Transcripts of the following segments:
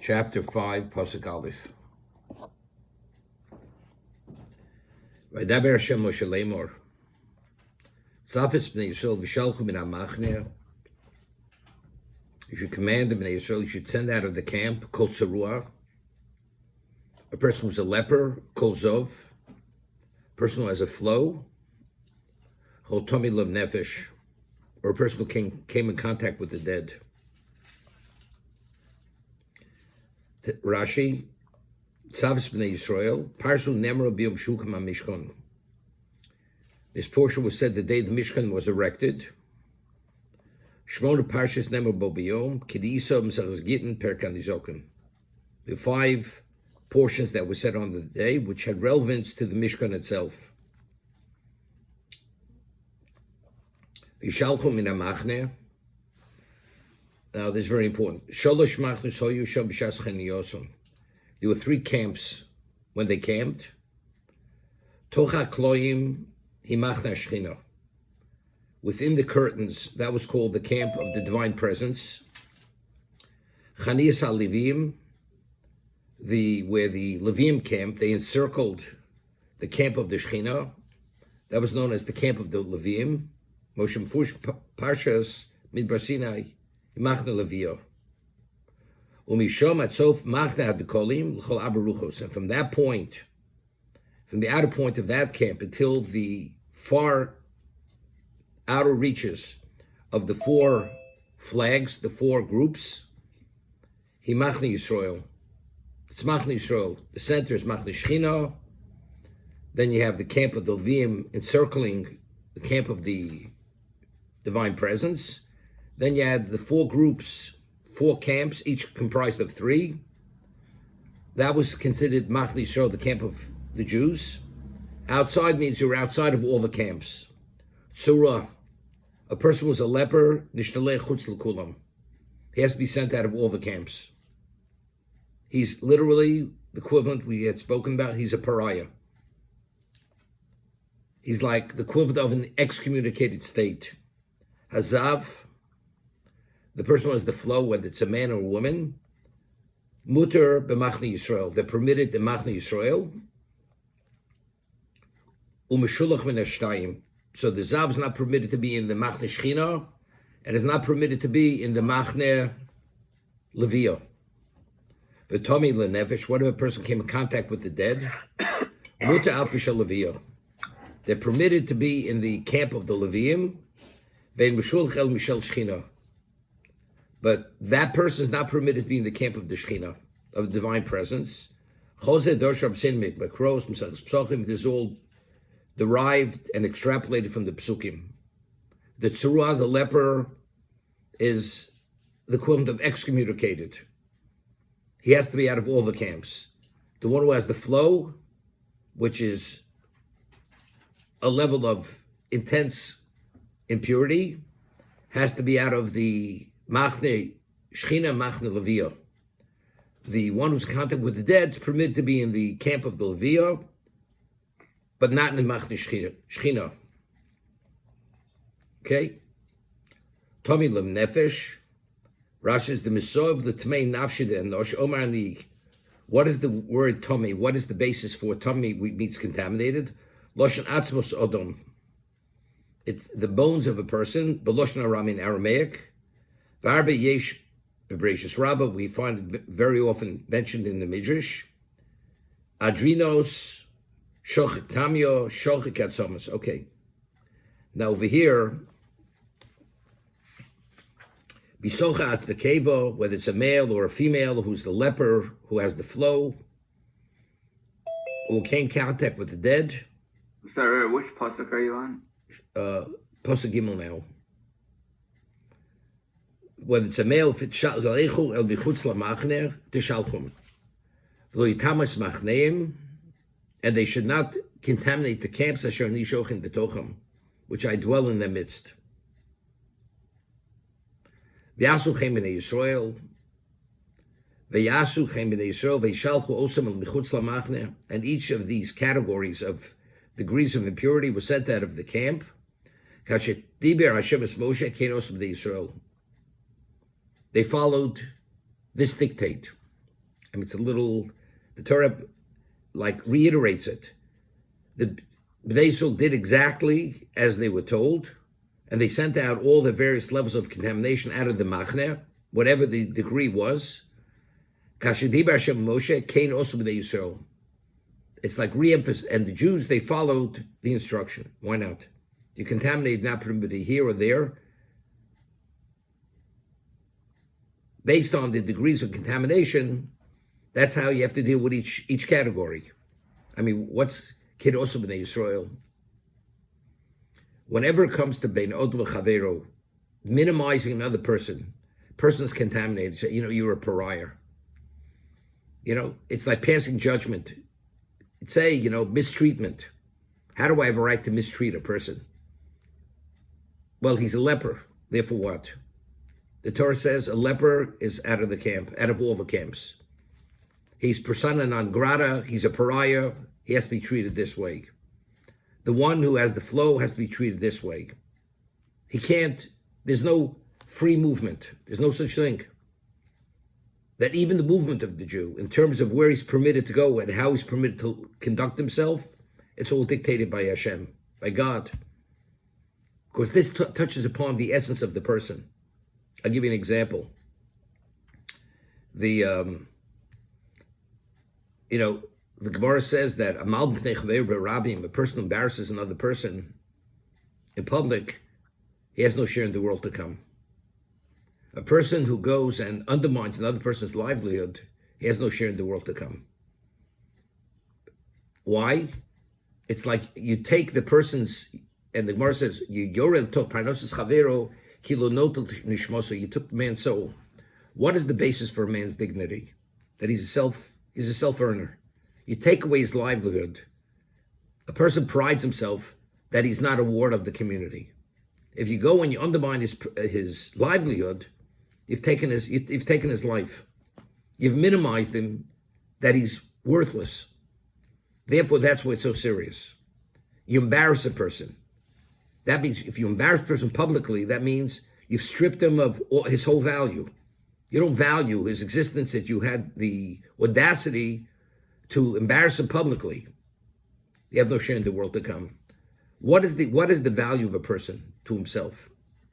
chapter 5, Pasuk Aleph. Vaydaber Hashem Moshe Lemor. Tzafetz b'nei Yisrael v'shalchu min ha'machne. You should command the b'nei Yisrael, you should send out of the camp, kol tzaruah, a person who's a leper, kol zov, a person who has a flow, chol tomi lav nefesh, or a person who came in contact with the dead. Rashi, Tzavos b'nei Yisrael, Parsu nemro b'yom shukam ha'mishkan. This portion was said the day the Mishkan was erected. Shmona Parshas nemro bo b'yom, K'di'isa m'sachas gittin perkan nizoken. The 5 portions that were said on the day, which had relevance to the Mishkan itself. V'shalchu min ha'machne. Now, this is very important. There were 3 camps when they camped. Within the curtains, that was called the camp of the divine presence. Where the Levim camped, they encircled the camp of the Shechina. That was known as the camp of the Levim. Moshe Mfush Parshas Midbar Sinai. And from that point, from the outer point of that camp until the far outer reaches of the 4 flags, the 4 groups, Machne Yisrael. It's Machne Yisrael. The center is Machne Shechina. Then you have the camp of the Levim encircling the camp of the divine presence. Then you had the 4 groups, 4 camps, each comprised of 3. That was considered Machne Yisrael, the camp of the Jews. Outside means you're outside of all the camps. Tzura, a person was a leper, Nishnaleh chutz l'kulam. He has to be sent out of all the camps. He's literally the equivalent we had spoken about, he's a pariah. He's like the equivalent of an excommunicated state. Hazav, the person who has the flow, whether it's a man or a woman, muter b'machne Yisrael. They're permitted in machne Yisrael. Umeshulach min hashtayim. So the zav is not permitted to be in the machne Shechina, and is not permitted to be in the machne Leviyah. V'tomi lenefesh. What if a person came in contact with the dead? Muter al pishal Leviyah. They're permitted to be in the camp of the Leviyim. Ve'en meshulach el mishal Shechina. But that person is not permitted to be in the camp of the Shechina, of the divine presence. This is all derived and extrapolated from the Psukim. The Tzurah, the leper, is the equivalent of excommunicated. He has to be out of all the camps. The one who has the flow, which is a level of intense impurity, has to be out of the Machne Shechina, Machne Leviyah. The one who's in contact with the dead is permitted to be in the camp of the Leviyah, but not in the Machne Shechina. Okay? Tomi lem nefesh. Rashi is the misov the tmei nafshi the enosh. Omar and the. What is the word tomi? What is the basis for tomi? Means contaminated. Loshen Hattus Odom. It's the bones of a person. Beloshen Aram in Aramaic. Varbe yesh bebreshus Rabbah, we find it very often mentioned in the Midrash. Adrinos, shochik tamio, shochik atzomas. Okay. Now over here, bisocha at the keva, whether it's a male or a female who's the leper, who has the flow, who came in contact with the dead. Sorry, which pasuk are you on? Pasuk Gimel now. Whether it's a male, if it's Zalechu el bichutz lamachner, tishalchum. V'lo yitamas machneim, and they should not contaminate the camps asher nishochin betocham, which I dwell in their midst. V'yasu chem b'nei Yisrael, v'yasu chem b'nei Yisrael, v'yishalchu osam el bichutz lamachner, and each of these categories of degrees of impurity was sent out of the camp. Kashet diber Hashem es Moshe kein osam b'nei Yisrael. They followed this dictate. I mean, the Torah like reiterates it. The Desoto did exactly as they were told, and they sent out all the various levels of contamination out of the machne, whatever the degree was. Kashidibar Hashem Moshe, Cain also b'nei Yisrael. It's like re-emphasis, and the Jews, they followed the instruction. Why not? You contaminate not permitted here or there, based on the degrees of contamination. That's how you have to deal with each category. I mean, what's kid also b'nei Yisrael? Whenever it comes to bein odom chavero, minimizing another person's contaminated. So, you're a pariah. It's like passing judgment. Say, mistreatment. How do I have a right to mistreat a person? Well, he's a leper. Therefore, what? The Torah says a leper is out of the camp, out of all the camps. He's persona non grata. He's a pariah. He has to be treated this way. The one who has the flow has to be treated this way. He can't, there's no free movement. There's no such thing. That even the movement of the Jew, in terms of where he's permitted to go and how he's permitted to conduct himself, it's all dictated by Hashem, by God. Because this touches upon the essence of the person. I'll give you an example. The Gemara says that a person who embarrasses another person in public, he has no share in the world to come. A person who goes and undermines another person's livelihood, he has no share in the world to come. Why? It's like you take the person's, and the Gemara says, you took the man's soul. What is the basis for a man's dignity? That he's a self-earner. You take away his livelihood. A person prides himself that he's not a ward of the community. If you go and you undermine his livelihood, you've taken his life. You've minimized him, that he's worthless. Therefore, that's why it's so serious. You embarrass a person. That means if you embarrass a person publicly, that means you've stripped him of his whole value. You don't value his existence, that you had the audacity to embarrass him publicly. You have no share in the world to come. What is the value of a person to himself?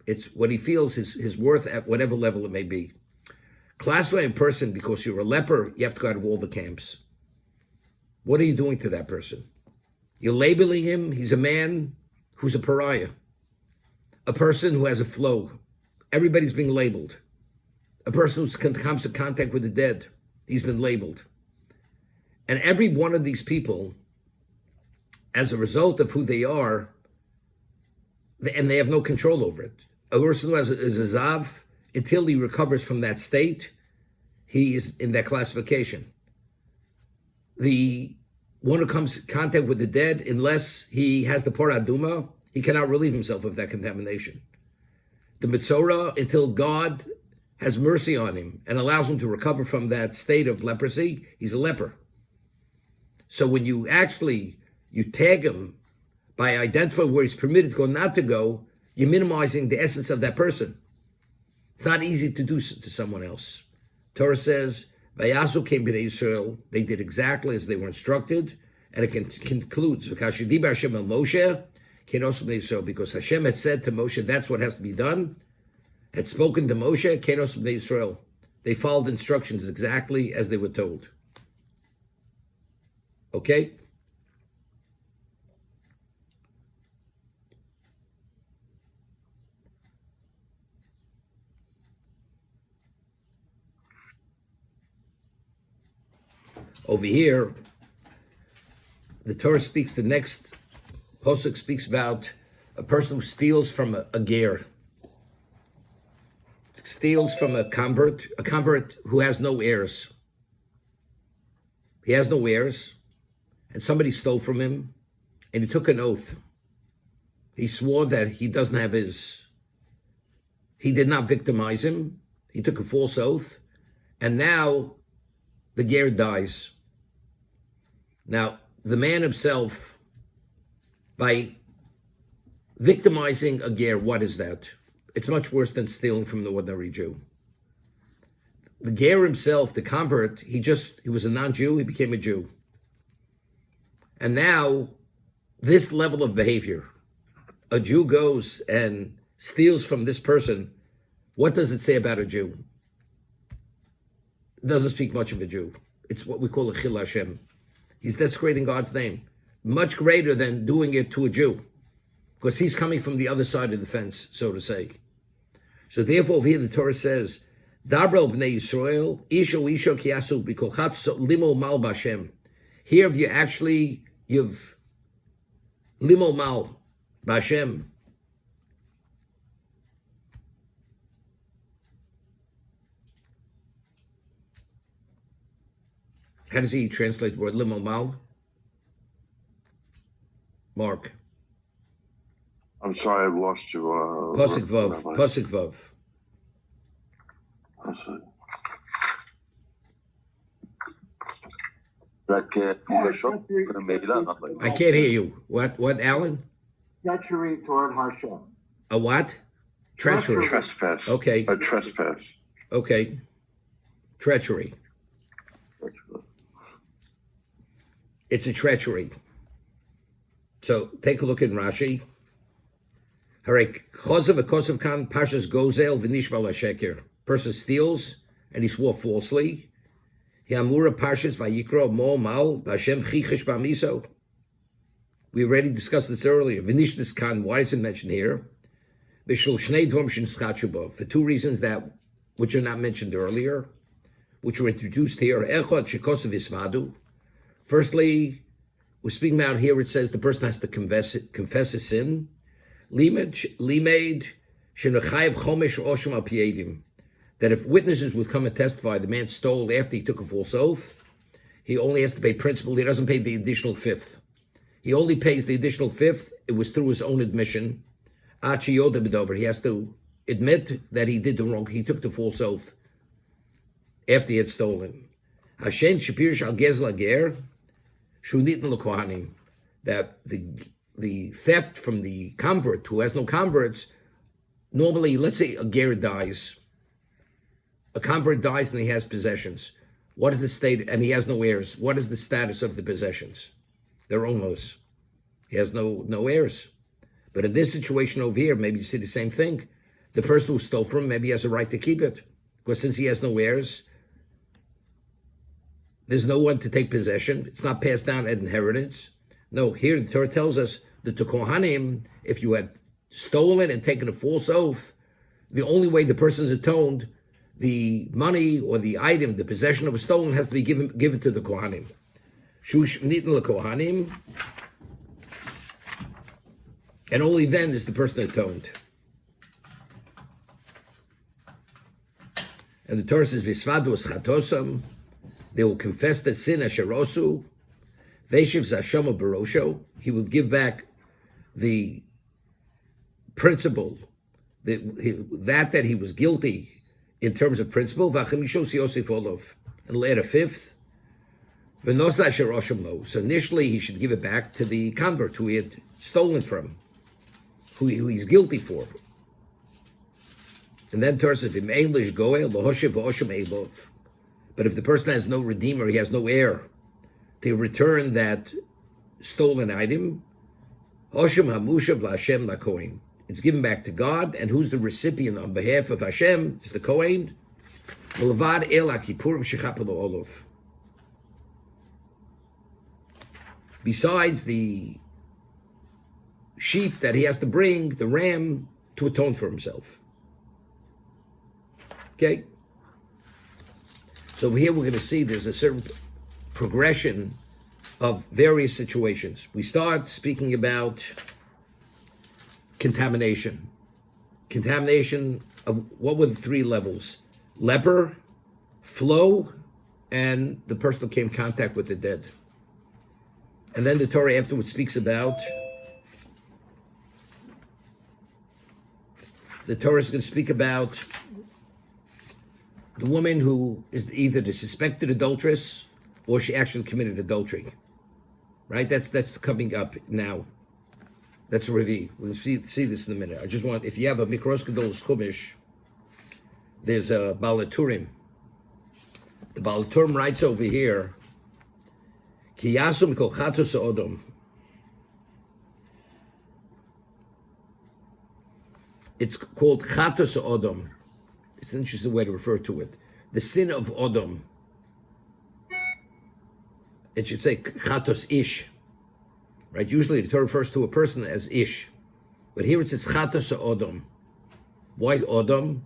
It's what he feels his worth at whatever level it may be. Classify a person because you're a leper, you have to go out of all the camps. What are you doing to that person? You're labeling him, he's a man who's a pariah. A person who has a flow. Everybody's being labeled. A person who comes in contact with the dead, he's been labeled. And every one of these people, as a result of who they are, and they have no control over it. A person who is a zav, until he recovers from that state, he is in that classification. The one who comes in contact with the dead, unless he has the Parah Aduma, he cannot relieve himself of that contamination. The Mitzorah, until God has mercy on him and allows him to recover from that state of leprosy, he's a leper. So when you tag him by identifying where he's permitted to go and not to go, you're minimizing the essence of that person. It's not easy to do to someone else. Torah says, Vayasu came to Israel, they did exactly as they were instructed, and it concludes, because Hashem had said to Moshe, that's what has to be done, had spoken to Moshe, Kenos b'nei Yisrael. They followed instructions exactly as they were told. Okay? Over here, the Torah speaks, the next Pasuk speaks about a person who steals from a ger, steals from a convert who has no heirs. He has no heirs, and somebody stole from him, and he took an oath. He swore that he did not victimize him. He took a false oath, and now the ger dies. Now, the man himself, by victimizing a ger, what is that? It's much worse than stealing from the ordinary Jew. the ger himself, the convert, he was a non-Jew, he became a Jew. And now, this level of behavior, a Jew goes and steals from this person, what does it say about a Jew? It doesn't speak much of a Jew. It's what we call a chil Hashem. He's desecrating God's name. Much greater than doing it to a Jew. Because he's coming from the other side of the fence, so to say. So therefore, over here the Torah says, Dabrel b'nei Yisrael, isho kiyasu b'kolchat limo mal b'Hashem. Here you've limo mal b'Hashem. How does he translate the word limo mal? Mark. I'm sorry, I've lost you. Pasuk Vav. Pasuk Vav. I can't hear you. What, Alan? Treachery toward Hashem. A what? Treachery. Trespass. Okay. A trespass. Okay. Treachery. It's a treachery. So take a look at Rashi. Person steals and he swore falsely. We already discussed this earlier. Why is it mentioned here? For two reasons which are not mentioned earlier, which were introduced here. Firstly, we're speaking about here, it says the person has to confess a sin. That if witnesses would come and testify, the man stole after he took a false oath, he only has to pay principal, he doesn't pay the additional fifth. He only pays the additional fifth, it was through his own admission. He has to admit that he did the wrong, he took the false oath after he had stolen. That the theft from the convert who has no converts, normally, let's say a ger dies, a convert dies and he has possessions. What is the state, and he has no heirs, what is the status of the possessions? They're ownless. He has no heirs. But in this situation over here, maybe you see the same thing. The person who stole from him, maybe he has a right to keep it. Because since he has no heirs, there's no one to take possession. It's not passed down as inheritance. No, here the Torah tells us that to Kohanim, if you had stolen and taken a false oath, the only way the person's atoned, the money or the item, the possession that was stolen, has to be given to the Kohanim. Shush nitin leKohanim, and only then is the person atoned. And the Torah says, "Visvadu es chatosam." They will confess the sin asherosu. Veshiv zashama barosho. He will give back the principle that he was guilty in terms of principle. V'achemishos yosef olov, and will add a fifth. V'nosa asheroshim lo. So initially he should give it back to the convert who he had stolen from, who he's guilty for. And then Torah says, "V'mein lish goel lahoshev v'oshem elov." But if the person has no redeemer, he has no heir to return that stolen item, Hashem hamushav laHashem laKohen. It's given back to God, and who's the recipient on behalf of Hashem? It's the Kohen. L'vad el hakipurim shechapelo olov. Besides the sheep that he has to bring, the ram, to atone for himself. Okay? So over here we're going to see there's a certain progression of various situations. We start speaking about contamination. Contamination of what were the three levels? Leper, flow, and the person who came in contact with the dead. And then the Torah afterwards speaks about, the Torah is going to speak about the woman who is either the suspected adulteress or she actually committed adultery. Right? That's coming up now. That's a review. We'll see this in a minute. I just want, if you have a Mikros Gedolos Chumash, there's a Balaturim The Baal Term writes over here, Ki yasum kol Hattus Odom. It's called Hattus Odom. It's an interesting way to refer to it. The sin of Odom. It should say Chatos Ish. Right? Usually the Torah refers to a person as Ish. But here it says Hattus Odom. Why Odom?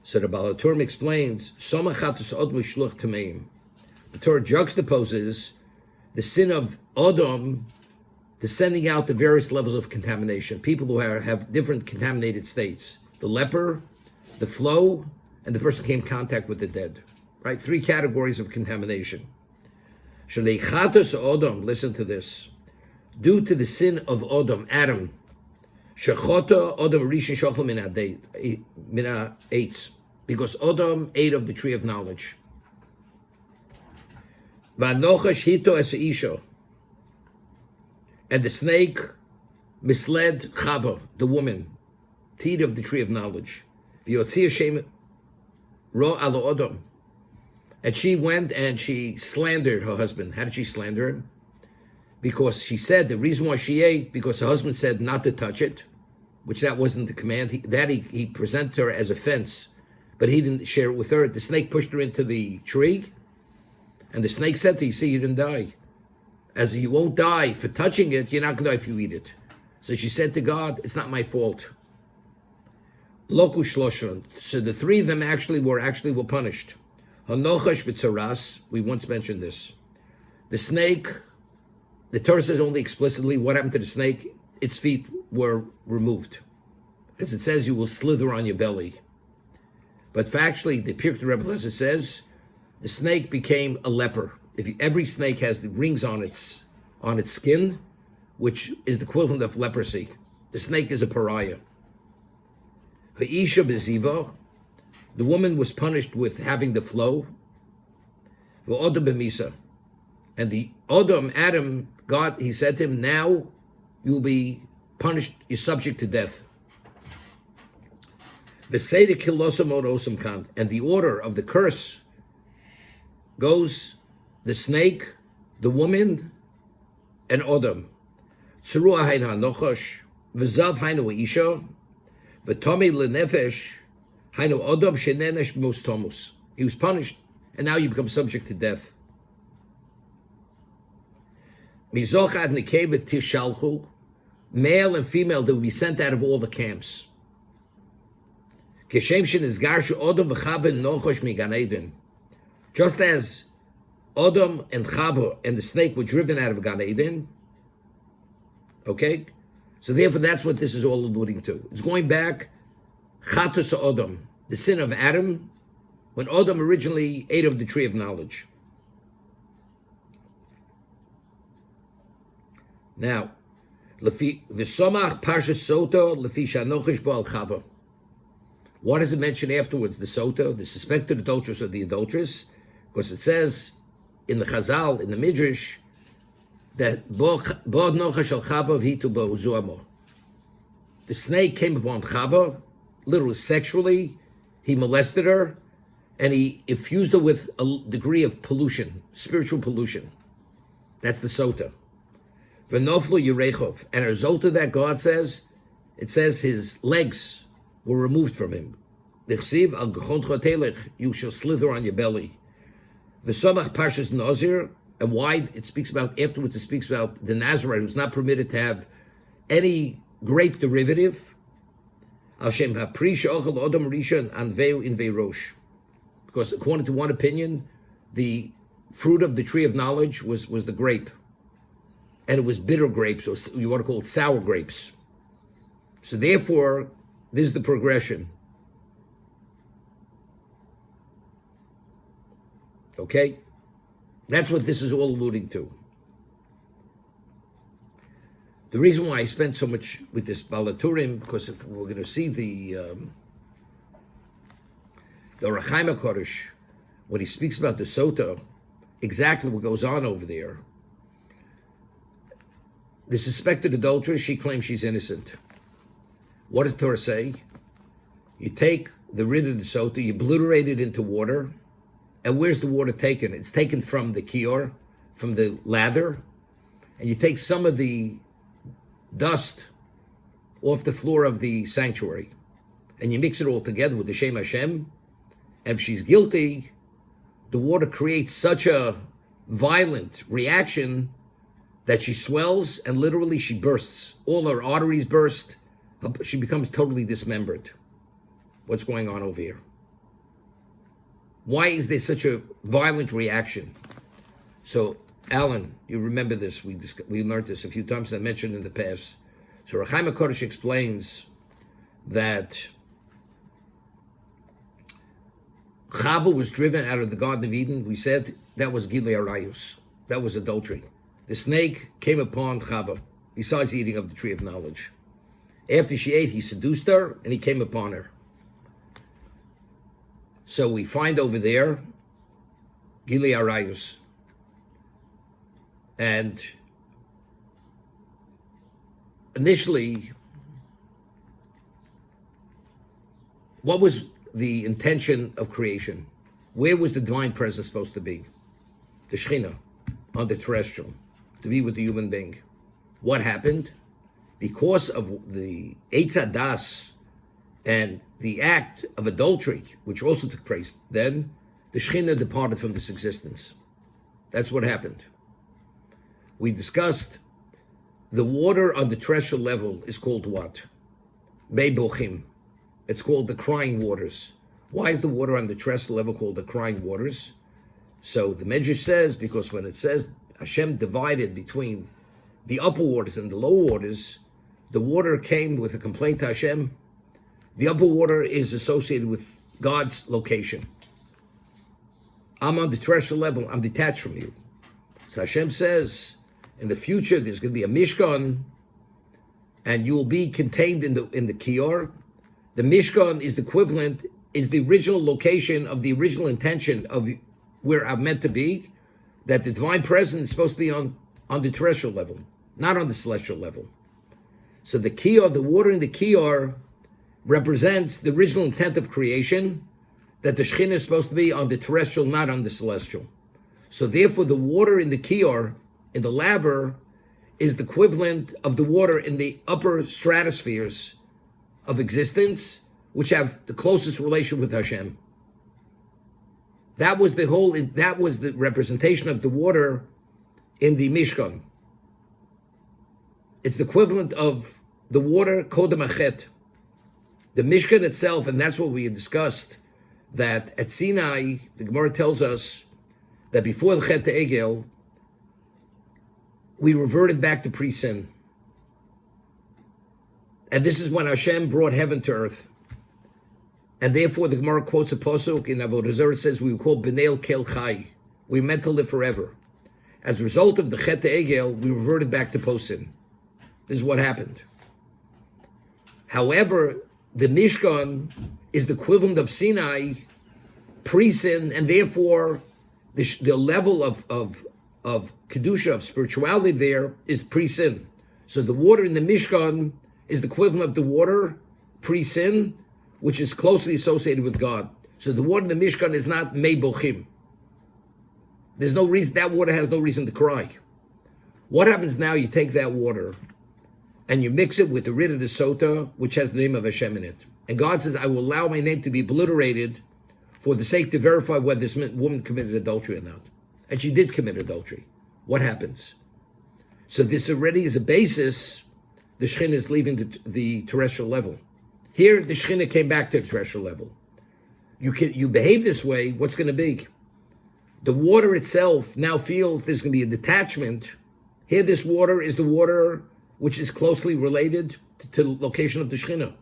So the Baal Term explains, Soma Hattus Odom Shluch Tameim. The Torah juxtaposes the sin of Odom to sending out the various levels of contamination. People who have different contaminated states. The leper, the flow, and the person came in contact with the dead. Right? 3 categories of contamination. Shalei Hattus Odom, listen to this. Due to the sin of Odom, Adam, Shechota Odom Rishon Shochel Mina Eitz, because Odom ate of the tree of knowledge. Vanochash Hito es Isha, and the snake misled Chava, the woman, to eat of the tree of knowledge. V'yotzia Shem Ro Alo Odom, and she went and she slandered her husband. How did she slander him? Because she said the reason why she ate, because her husband said not to touch it, which that wasn't the command. He presented her as a fence, but he didn't share it with her. The snake pushed her into the tree, and the snake said to her, you see, you didn't die. As you won't die for touching it, you're not going to die if you eat it. So she said to God, it's not my fault. Loku Shloshon. So the 3 of them actually were punished. Hanochash b'tzaras, we once mentioned this. The snake, the Torah says only explicitly what happened to the snake. Its feet were removed. As it says, you will slither on your belly. But factually, the Pirkei Rebbe says, the snake became a leper. Every snake has the rings on its skin, which is the equivalent of leprosy. The snake is a pariah. Ha'isha b'ziva, the woman was punished with having the flow. V'odom b'misa, and the Odom, Adam, God, he said to him, now you'll be punished, you're subject to death. V'seder kilosam od osam kant, and the order of the curse goes the snake, the woman, and Odom. Tzurua haina nochosh, v'zav hainu isha, v'tomei lenefesh, hainu Odom shenenesh b'mos tomus. He was punished, and now you become subject to death. Mizochad nekevet tishalchu, male and female, they will be sent out of all the camps. Just as Odom and Chava and the snake were driven out of Gan Eden, okay? So therefore that's what this is all alluding to. It's going back, Hattus Odom, the sin of Adam, when Odom originally ate of the tree of knowledge. Now, V'somach Parshas Soto Lefi Shanochish Ba'al Chava. What does it mention afterwards? The Sota, the suspected adulteress or the adulteress? Because it says in the Chazal, in the Midrash, that Bo'ad Nochash Al Chava V'hitu Ba'uzuamo. The snake came upon Chava, literally sexually. He molested her, and he infused her with a degree of pollution, spiritual pollution. That's the Sota. V'noflu Yerechov, and as a result of that, God says, it says his legs were removed from him. Dichsiv al gechon chotelech, you shall slither on your belly. V'somach Parshas Nazir, and why it speaks about, afterwards it speaks about the Nazarite who's not permitted to have any grape derivative. Al shem ha'pri she'ochel odom rishon anveu in veirosh. Because according to one opinion, the fruit of the tree of knowledge was the grape. And it was bitter grapes, or you want to call it sour grapes. So therefore, this is the progression. Okay? That's what this is all alluding to. The reason why I spent so much with this Balaturim, because if we're going to see the Rechaim HaKodesh, when he speaks about the Sota, exactly what goes on over there. The suspected adulteress, she claims she's innocent. What does the Torah say? You take the rid of the Sota, you obliterate it into water, And where's the water taken? It's taken from the kior, from the lather, and you take some of the dust off the floor of the sanctuary, and you mix it all together with the Shem Hashem. And if she's guilty, the water creates such a violent reaction that she swells and literally she bursts. All her arteries burst. She becomes totally dismembered. What's going on over here? Why is there such a violent reaction? So, Alan, you remember this. We learned this a few times. I mentioned in the past. So, Rechaim HaKodesh explains that Chava was driven out of the Garden of Eden. We said that was Gilei Arayus. That was adultery. The snake came upon Chava, besides eating of the tree of knowledge. After she ate, he seduced her, and he came upon her. So we find over there Gilei Arayus. And initially, what was the intention of creation? Where was the divine presence supposed to be? The Shekhinah, on the terrestrial, to be with the human being. What happened? Because of the Eitz Hadas and the act of adultery, which also took place then, the Shekhinah departed from this existence. That's what happened. We discussed the water on the terrestrial level is called what? Mei Bochim. It's called the crying waters. Why is the water on the terrestrial level called the crying waters? So the Medrash says, because when it says Hashem divided between the upper waters and the lower waters, the water came with a complaint to Hashem. The upper water is associated with God's location. I'm on the terrestrial level, I'm detached from you. So Hashem says, in the future, there's going to be a Mishkan, and you will be contained in the Kior. The Mishkan is the equivalent, is the original location of the original intention of where I'm meant to be, that the divine presence is supposed to be on the terrestrial level, not on the celestial level. So the Kior, the water in the Kior, represents the original intent of creation, that the Shekhinah is supposed to be on the terrestrial, not on the celestial. So therefore, the water in the Kior, in the laver, is the equivalent of the water in the upper stratospheres of existence, which have the closest relation with Hashem. That was the representation of the water in the Mishkan. It's the equivalent of the water Kodem Achet. The Mishkan itself, and that's what we had discussed, that at Sinai, the Gemara tells us that before the Chet Egel, we reverted back to pre-sin. And this is when Hashem brought heaven to earth. And therefore, the Gemara quotes a pasuk in Avodah Zarah. It says, we were called B'nei Kel Chai. We were meant to live forever. As a result of the Chet Egel, we reverted back to post-sin. This is what happened. However, the Mishkan is the equivalent of Sinai pre-sin, and therefore, the level of Kedusha, of spirituality there, is pre-sin. So the water in the Mishkan is the equivalent of the water pre-sin, which is closely associated with God. So the water in the Mishkan is not Mei Bochim. There's no reason, that water has no reason to cry. What happens now, you take that water and you mix it with the Rita Desoto, which has the name of Hashem in it. And God says, I will allow my name to be obliterated for the sake to verify whether this woman committed adultery or not. And she did commit adultery. What happens? So this already is a basis. The Shekhinah is leaving the terrestrial level. Here, the Shekhinah came back to the terrestrial level. You behave this way, what's going to be? The water itself now feels there's going to be a detachment. Here, this water is the water which is closely related to the location of the Shekhinah.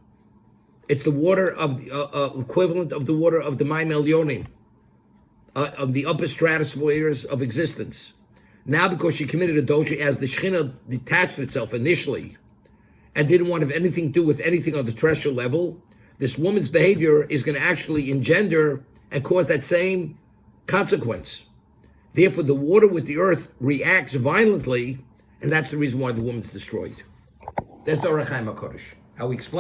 It's the water of the equivalent of the water of the Maim Elyonim, of the upper stratospheres of existence. Now, because she committed adultery, as the Shekhinah detached itself initially and didn't want to have anything to do with anything on the terrestrial level, this woman's behavior is going to actually engender and cause that same consequence. Therefore, the water with the earth reacts violently, and that's the reason why the woman's destroyed. That's the Rechaim HaKodesh. How we explain